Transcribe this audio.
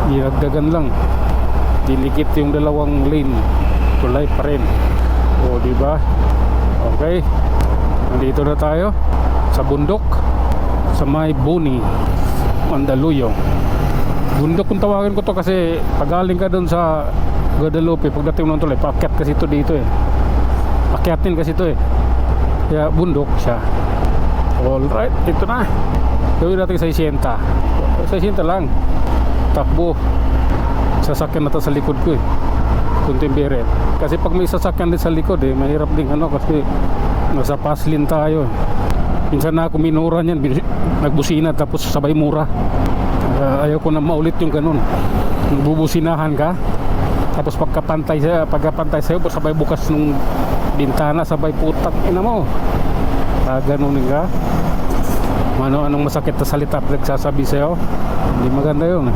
dinagdagan lang, dinikit yung dalawang lane, tulay pa rin. O diba? Okay, nandito na tayo sa bundok, sa may Boni, Mandaluyong. Bundok kung tawagin ko to kasi pag galing ka doon sa Guadalupe, pagdating ng tulay, paakyat kasi ito dito eh, akyatin kasi ito eh, kaya bundok siya. Alright, ito na, gawin natin 60 lang, takbo. Sasakyan na to sa likod ko eh, kunting beret, kasi pag may sasakyan din sa likod eh, mahirap din ano, kasi nasa paslin tayo. Minsan na ako minura niyan, nagbusina tapos sabay mura. Ayaw ko na maulit yung ganun, bubusinahan ka tapos pagkapantay sa'yo sabay bukas ng bintana, sabay putak ina mo, ganunin ka. Anong masakit na salita nagsasabi sa'yo, hindi maganda yun.